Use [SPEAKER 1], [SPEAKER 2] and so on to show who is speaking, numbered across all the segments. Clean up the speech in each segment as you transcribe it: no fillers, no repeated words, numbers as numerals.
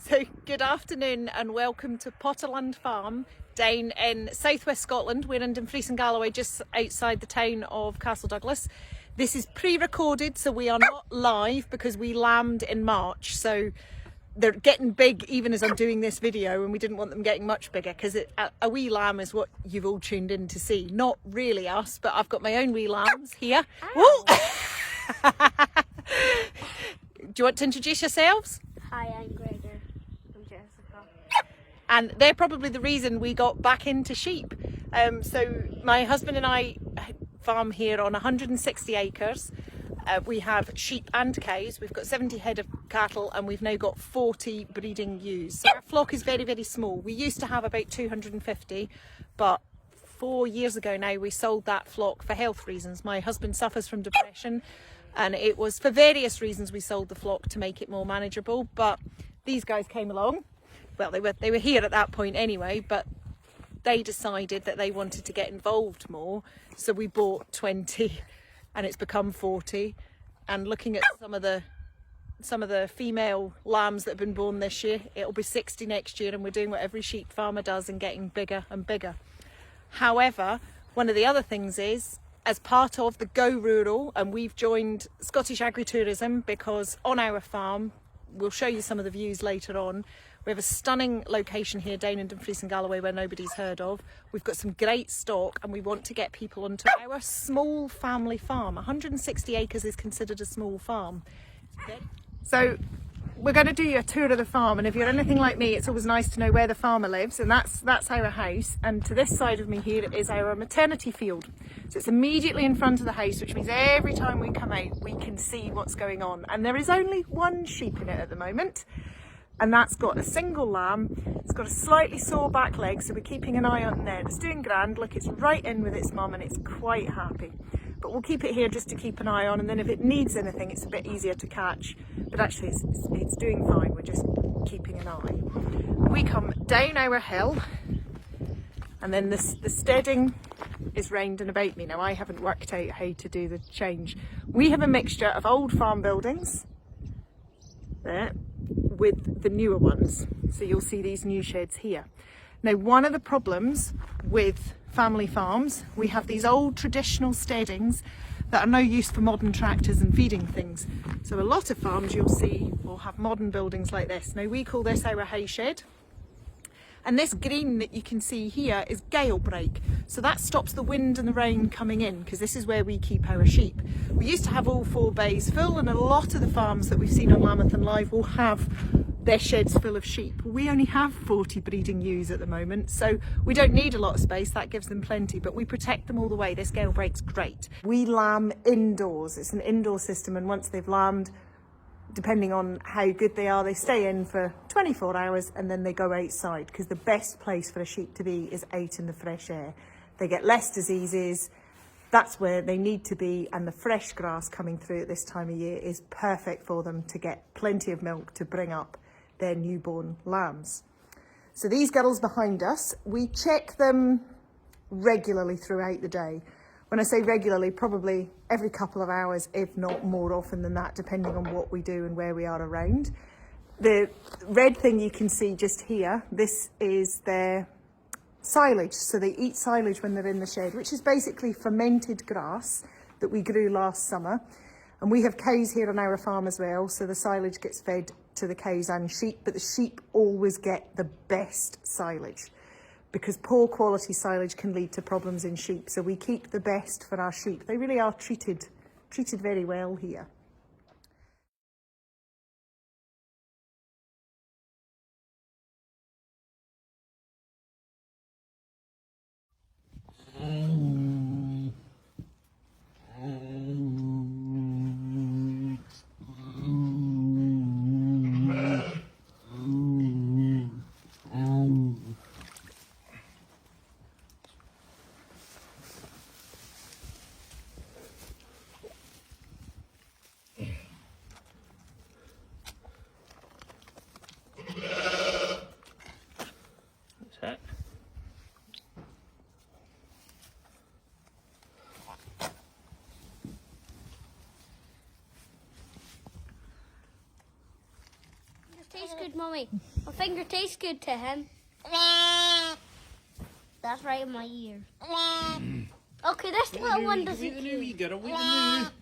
[SPEAKER 1] So good afternoon and welcome to Potterland Farm down in southwest Scotland. We're in Dumfries and Galloway, just outside the town of Castle Douglas. This is pre-recorded, so we are not live because we lambed in March, so they're getting big even as I'm doing this video, and we didn't want them getting much bigger because a wee lamb is what you've all tuned in to see. Not really us, but I've got my own wee lambs here. Do you want to introduce yourselves?
[SPEAKER 2] Hi, I'm Gregor. I'm Jessica.
[SPEAKER 1] And they're probably the reason we got back into sheep. So my husband and I farm here on 160 acres. We have sheep and cows. We've got 70 head of cattle and we've now got 40 breeding ewes. So our flock is very, very small. We used to have about 250, but 4 years ago now we sold that flock for health reasons. My husband suffers from depression, and it was for various reasons we sold the flock to make it more manageable. But these guys came along. Well, they were here at that point anyway, but they decided that they wanted to get involved more, so we bought 20 and it's become 40. And looking at some of the female lambs that have been born this year, it'll be 60 next year, and we're doing what every sheep farmer does and getting bigger and bigger. However, one of the other things is, as part of the Go Rural, and we've joined Scottish Agritourism because on our farm, we'll show you some of the views later on, we have a stunning location here down in Dumfries and Galloway where nobody's heard of. We've got some great stock and we want to get people onto our small family farm. 160 acres is considered a small farm. So we're going to do you a tour of the farm, and if you're anything like me, it's always nice to know where the farmer lives, and that's our house. And to this side of me here is our maternity field. So it's immediately in front of the house, which means every time we come out we can see what's going on. And there is only one sheep in it at the moment, and that's got a single lamb. It's got a slightly sore back leg, so we're keeping an eye on there. It's doing grand. Look, it's right in with its mum and it's quite happy. But we'll keep it here just to keep an eye on, and then if it needs anything, it's a bit easier to catch. But actually, it's doing fine. We're just keeping an eye. We come down our hill, and then the steading is round and about me. Now, I haven't worked out how to do the change. We have a mixture of old farm buildings there with the newer ones. So you'll see these new sheds here. Now, one of the problems with family farms, we have these old traditional steadings that are no use for modern tractors and feeding things. So a lot of farms you'll see will have modern buildings like this. Now, we call this our hay shed. And this green that you can see here is gale break. So that stops the wind and the rain coming in, because this is where we keep our sheep. We used to have all 4 bays full, and a lot of the farms that we've seen on Lambathon Live will have their sheds full of sheep. We only have 40 breeding ewes at the moment, so we don't need a lot of space. That gives them plenty, but we protect them all the way. This gale break's great. We lamb indoors. It's an indoor system, and once they've lambed, depending on how good they are, they stay in for 24 hours and then they go outside, because the best place for a sheep to be is out in the fresh air. They get less diseases. That's where they need to be, and the fresh grass coming through at this time of year is perfect for them to get plenty of milk to bring up their newborn lambs. So these girls behind us, we check them regularly throughout the day. When I say regularly, probably every couple of hours, if not more often than that, depending on what we do and where we are around. The red thing you can see just here, this is their silage. So they eat silage when they're in the shed, which is basically fermented grass that we grew last summer. And we have cows here on our farm as well, so the silage gets fed to the cows and sheep, but the sheep always get the best silage, because poor quality silage can lead to problems in sheep. So we keep the best for our sheep. They really are treated very well here.
[SPEAKER 2] tastes good, Mummy. My finger tastes good to him. That's right in my ear. Okay, this little one doesn't
[SPEAKER 3] You
[SPEAKER 2] cute.
[SPEAKER 3] gotta wait a minute.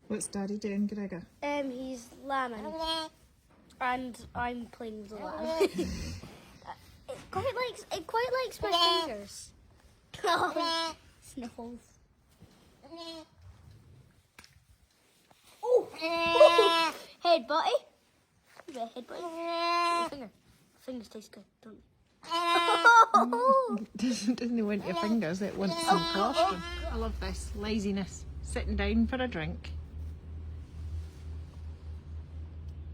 [SPEAKER 1] What's Daddy doing, Gregor?
[SPEAKER 2] He's lambing. And I'm playing with the lamb. It quite likes my fingers. Oh, sniffles. Oh! Head buddy. You got a head buddy. Your finger. Fingers taste good, don't they?
[SPEAKER 1] Doesn't it want your fingers, it wants some colostrum. I love this laziness. Sitting down for a drink.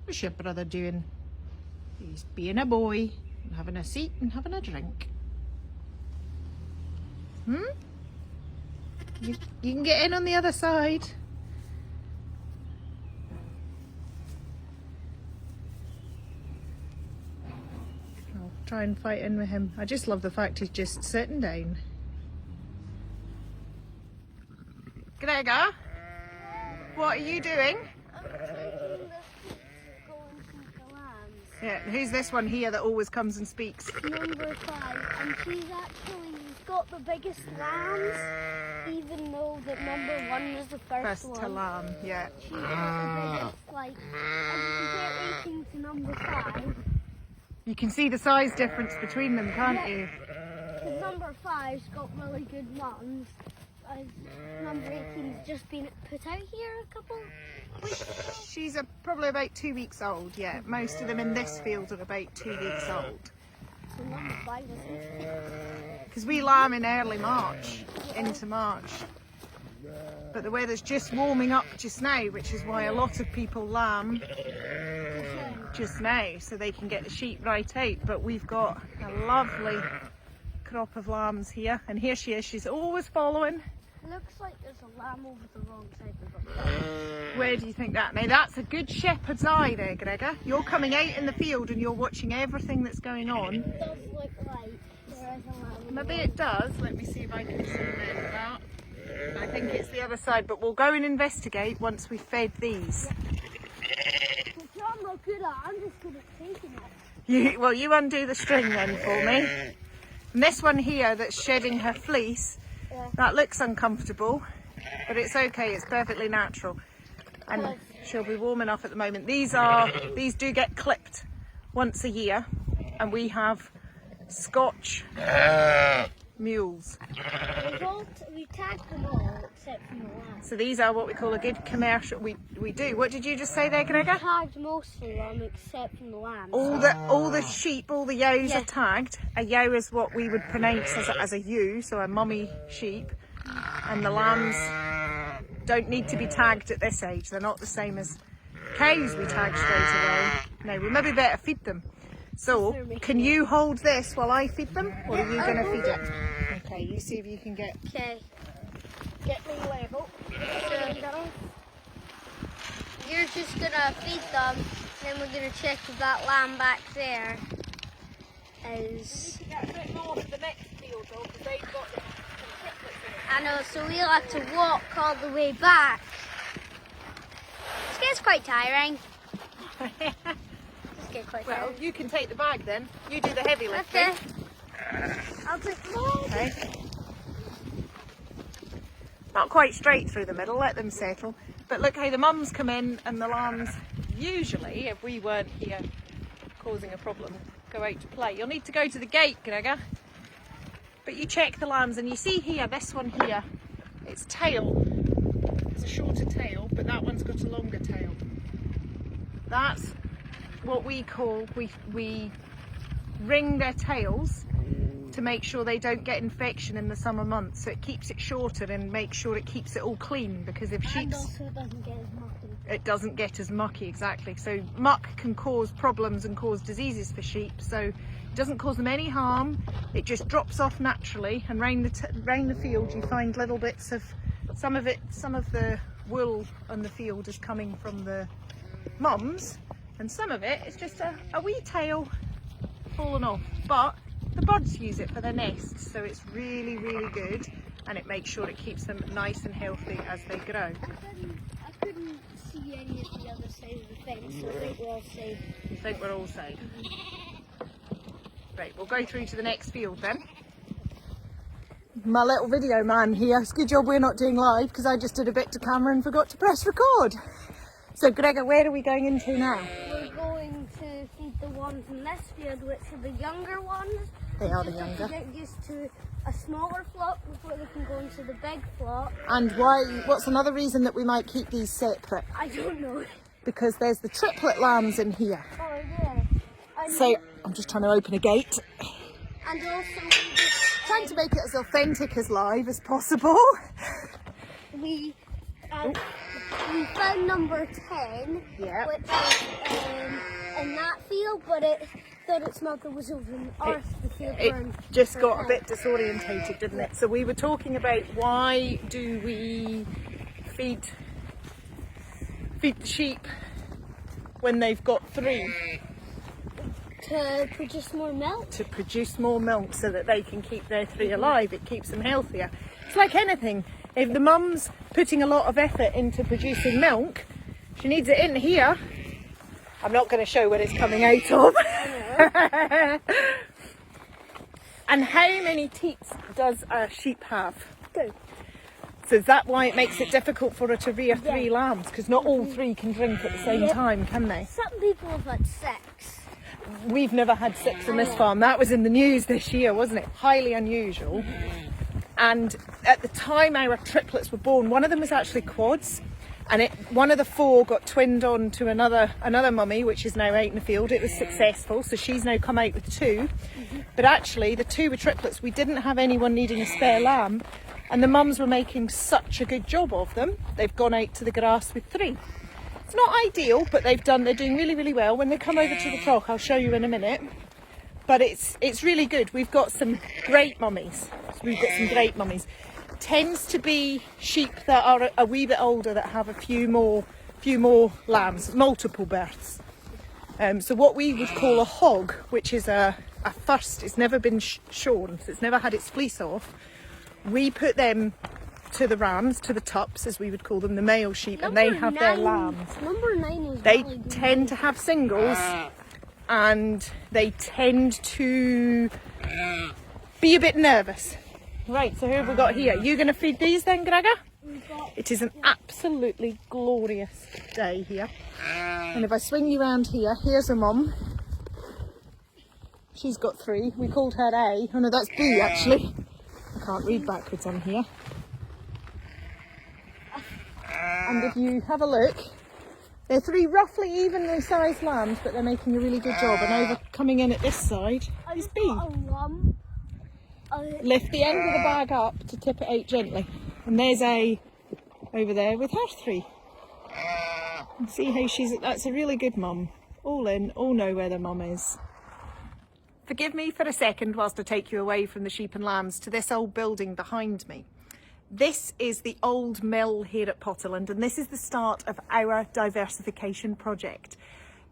[SPEAKER 1] What's your brother doing? He's being a boy and having a seat and having a drink. You can get in on the other side. I'll try and fight in with him. I just love the fact he's just sitting down. Gregor, what are you doing? Yeah, who's this one here that always comes and speaks?
[SPEAKER 2] Number 5, and she's actually got the biggest lambs, even though that number 1 was the first one.
[SPEAKER 1] To lamb, yeah.
[SPEAKER 2] She's got the biggest, like, as you get 18 to number 5.
[SPEAKER 1] You can see the size difference between them, can't you?
[SPEAKER 2] Because number 5's got really good mums. Number 18's just been put out here a couple weeks.
[SPEAKER 1] She's probably about 2 weeks old, yeah. Most of them in this field are about 2 weeks old.
[SPEAKER 2] So number 5 isn't.
[SPEAKER 1] Because we lamb in early March, into March. But the weather's just warming up just now, which is why a lot of people lamb just now, so they can get the sheep right out. But we've got a lovely crop of lambs here, and here she is. She's always following.
[SPEAKER 2] Looks like there's a lamb over the wrong side of the road.
[SPEAKER 1] Where do you think that? Now that's a good shepherd's eye there, Gregor. You're coming out in the field and you're watching everything that's going on.
[SPEAKER 2] It does look like there is a lamb.
[SPEAKER 1] Maybe it does. Let me see if I can zoom in that. I think it's the other side, but we'll go and investigate once we've fed these.
[SPEAKER 2] Which I'm not good at. I'm just good at taking it.
[SPEAKER 1] Well, you undo the string then for me. And this one here that's shedding her fleece, that looks uncomfortable, but it's okay, it's perfectly natural. And she'll be warm enough at the moment. These do get clipped once a year, and we have Scotch mules.
[SPEAKER 2] We tagged them all except for the lamb.
[SPEAKER 1] So these are what we call a good commercial. We do. What did you just say there, Gregor?
[SPEAKER 2] We tagged most of them except from the lamb.
[SPEAKER 1] All the sheep, all the ewes are tagged. A ewe is what we would pronounce as a ewe, so a mummy sheep. And the lambs don't need to be tagged at this age. They're not the same as cows we tag straight away. No, we maybe better feed them. So, can you hold this while I feed them, or are you going to feed it? Okay, you see if you can get
[SPEAKER 2] Okay.
[SPEAKER 1] me level.
[SPEAKER 2] You're just gonna feed them, then we're gonna check if that lamb back there is.
[SPEAKER 1] Get a bit more to the next field though, because they've got some triplets in it.
[SPEAKER 2] I know, so we'll have to walk all the way back. This gets quite tiring. This gets quite
[SPEAKER 1] Well,
[SPEAKER 2] tiring.
[SPEAKER 1] you can take the bag then. You do the heavy lifting.
[SPEAKER 2] Okay. I'll take more.
[SPEAKER 1] Okay. Not quite straight through the middle, let them settle. But look how the mums come in and the lambs, usually, if we weren't here causing a problem, go out to play. You'll need to go to the gate, Gregor. But you check the lambs and you see here, this one here, its tail, it's a shorter tail, but that one's got a longer tail. That's what we call, we ring their tails to make sure they don't get infection in the summer months. So it keeps it shorter and makes sure it keeps it all clean, because if
[SPEAKER 2] And
[SPEAKER 1] sheep's...
[SPEAKER 2] also it doesn't get as mucky.
[SPEAKER 1] It doesn't get as mucky, exactly. So muck can cause problems and cause diseases for sheep. So it doesn't cause them any harm. It just drops off naturally, and round the field you find little bits of some of the wool on the field is coming from the mums, and some of it is just a wee tail fallen off. But the birds use it for their nests, so it's really, really good, and it makes sure it keeps them nice and healthy as they grow.
[SPEAKER 2] I couldn't see any of the other side of the fence, so I think we're all safe.
[SPEAKER 1] You think we're all safe. Right, we'll go through to the next field then. My little video man here. It's a good job we're not doing live because I just did a bit to camera and forgot to press record. So Gregor, where are we going into now?
[SPEAKER 2] We're going to feed the ones in this field, which are the younger ones.
[SPEAKER 1] They are the
[SPEAKER 2] Just
[SPEAKER 1] younger.
[SPEAKER 2] to get used to a smaller flock before they can go into the big flock.
[SPEAKER 1] And why? What's another reason that we might keep these separate?
[SPEAKER 2] I don't know.
[SPEAKER 1] Because there's the triplet lambs in here.
[SPEAKER 2] Oh yeah.
[SPEAKER 1] So I'm just trying to open a gate.
[SPEAKER 2] And also we just,
[SPEAKER 1] Trying to make it as authentic as live as possible.
[SPEAKER 2] we found number 10,
[SPEAKER 1] Yeah.
[SPEAKER 2] which is in that field, but it thought its mother was over in the field.
[SPEAKER 1] It
[SPEAKER 2] we're in
[SPEAKER 1] just
[SPEAKER 2] for
[SPEAKER 1] got a
[SPEAKER 2] now.
[SPEAKER 1] bit disorientated, didn't it? So we were talking about why do we feed the sheep when they've got 3?
[SPEAKER 2] To produce more milk.
[SPEAKER 1] To produce more milk so that they can keep their 3 alive. It keeps them healthier. It's like anything. If the mum's putting a lot of effort into producing milk, she needs it in here. I'm not going to show where it's coming out of. And how many teats does a sheep have?
[SPEAKER 2] 2.
[SPEAKER 1] So is that why it makes it difficult for her to rear 3
[SPEAKER 2] Yeah.
[SPEAKER 1] lambs? Because not all 3 can drink at the same
[SPEAKER 2] Yep.
[SPEAKER 1] time, can they?
[SPEAKER 2] Some people have had 6.
[SPEAKER 1] We've never had 6 on this farm. That was in the news this year, wasn't it? Highly unusual. And at the time our triplets were born, one of them was actually quads, and one of the 4 got twinned on to another mummy, which is now out in the field. It was successful, so she's now come out with 2. But actually, the 2 were triplets. We didn't have anyone needing a spare lamb, and the mums were making such a good job of them. They've gone out to the grass with 3. It's not ideal, but they're doing really, really well. When they come over to the flock, I'll show you in a minute. But it's really good. We've got some great mummies. Tends to be sheep that are a wee bit older that have a few more lambs, multiple births. So what we would call a hog, which is a first, it's never been shorn, so it's never had its fleece off. We put them to the rams, to the tups, as we would call them, the male sheep, and they have their lambs.
[SPEAKER 2] Number 9 is
[SPEAKER 1] They
[SPEAKER 2] really good.
[SPEAKER 1] tend to have singles, and they tend to be a bit nervous. Right, so who have we got here? You going to feed these then, Gregor?
[SPEAKER 2] We've got
[SPEAKER 1] It is an absolutely glorious day here. And if I swing you around here, here's a mum. She's got 3. We called her A. Oh no, that's B actually. I can't read backwards on here. And if you have a look, they're 3 roughly evenly sized lambs, but they're making a really good job. And over coming in at this side is
[SPEAKER 2] I've
[SPEAKER 1] B.
[SPEAKER 2] got a lump.
[SPEAKER 1] Lift the end of the bag up to tip it out gently. And there's A over there with her 3. And see how that's a really good mum. All in, all know where the mum is. Forgive me for a second whilst I take you away from the sheep and lambs to this old building behind me. This is the old mill here at Potterland, and this is the start of our diversification project.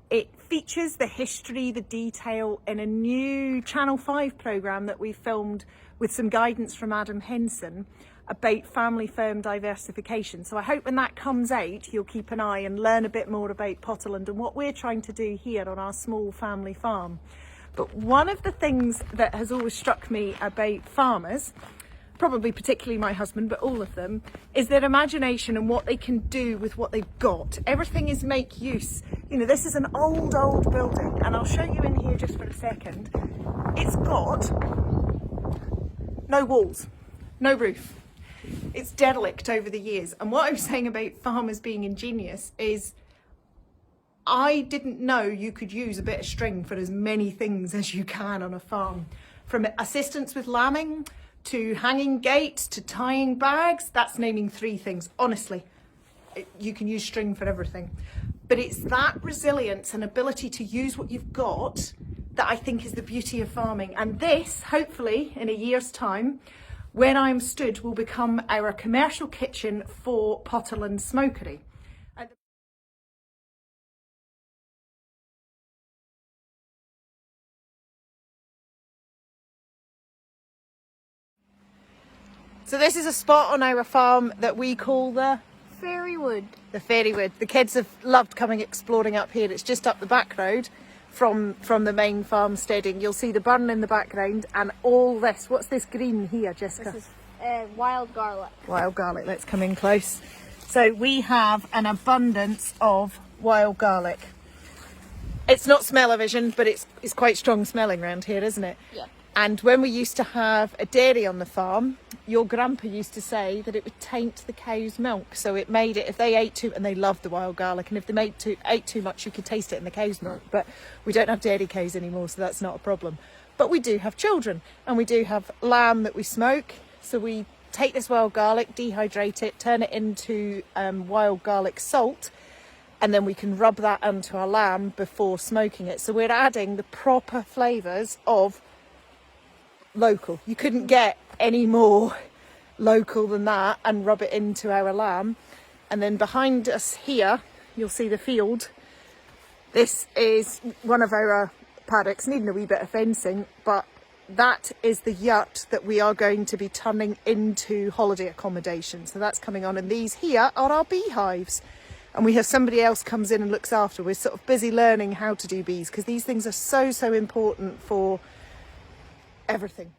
[SPEAKER 1] It features the history, the detail in a new Channel 5 programme that we filmed with some guidance from Adam Henson about family firm diversification. So I hope when that comes out, you'll keep an eye and learn a bit more about Potterland and what we're trying to do here on our small family farm. But one of the things that has always struck me about farmers, probably particularly my husband, but all of them, is their imagination and what they can do with what they've got. Everything is make use. You know, this is an old building, and I'll show you in here just for a second. It's got no walls, no roof. It's derelict over the years. And what I'm saying about farmers being ingenious is I didn't know you could use a bit of string for as many things as you can on a farm. From assistance with lambing, to hanging gates, to tying bags. That's naming 3 things. Honestly, you can use string for everything. But it's that resilience and ability to use what you've got that I think is the beauty of farming. And this, hopefully, in a year's time, when I'm stood, will become our commercial kitchen for Potterland Smokery. So this is a spot on our farm that we call the
[SPEAKER 2] Fairywood.
[SPEAKER 1] Fairywood. The kids have loved coming exploring up here. It's just up the back road from the main farmsteading. You'll see the burn in the background and all this. What's this green here, Jessica?
[SPEAKER 2] This is wild garlic.
[SPEAKER 1] Wild garlic. Let's come in close. So we have an abundance of wild garlic. It's not smell-o-vision, but it's quite strong smelling around here, isn't it?
[SPEAKER 2] Yeah.
[SPEAKER 1] And when we used to have a dairy on the farm, your grandpa used to say that it would taint the cow's milk. So it made it, if they ate too, and they loved the wild garlic, and if they ate too much, you could taste it in the cow's milk. But we don't have dairy cows anymore, so that's not a problem. But we do have children, and we do have lamb that we smoke. So we take this wild garlic, dehydrate it, turn it into wild garlic salt, and then we can rub that onto our lamb before smoking it. So we're adding the proper flavours of local. You couldn't get any more local than that, and rub it into our lamb. And then behind us here, you'll see the field. This is one of our paddocks, needing a wee bit of fencing, but that is the yurt that we are going to be turning into holiday accommodation. So that's coming on, and these here are our beehives. And we have somebody else comes in and looks after. We're sort of busy learning how to do bees, because these things are so important for everything.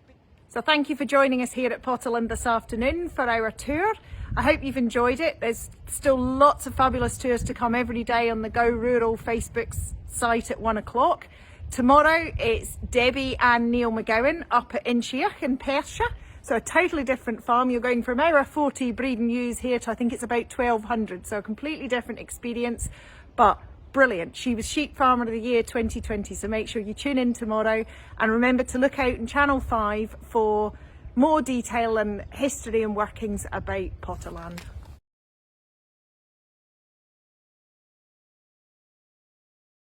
[SPEAKER 1] So thank you for joining us here at Potterland this afternoon for our tour. I hope you've enjoyed it. There's still lots of fabulous tours to come every day on the Go Rural Facebook site at 1 o'clock. Tomorrow it's Debbie and Neil McGowan up at Inchiach in Perthshire. So a totally different farm. You're going from our 40 breeding ewes here to I think it's about 1,200. So a completely different experience, but brilliant. She was Sheep Farmer of the Year 2020. So make sure you tune in tomorrow, and remember to look out in Channel 5 for more detail and history and workings about Potterland.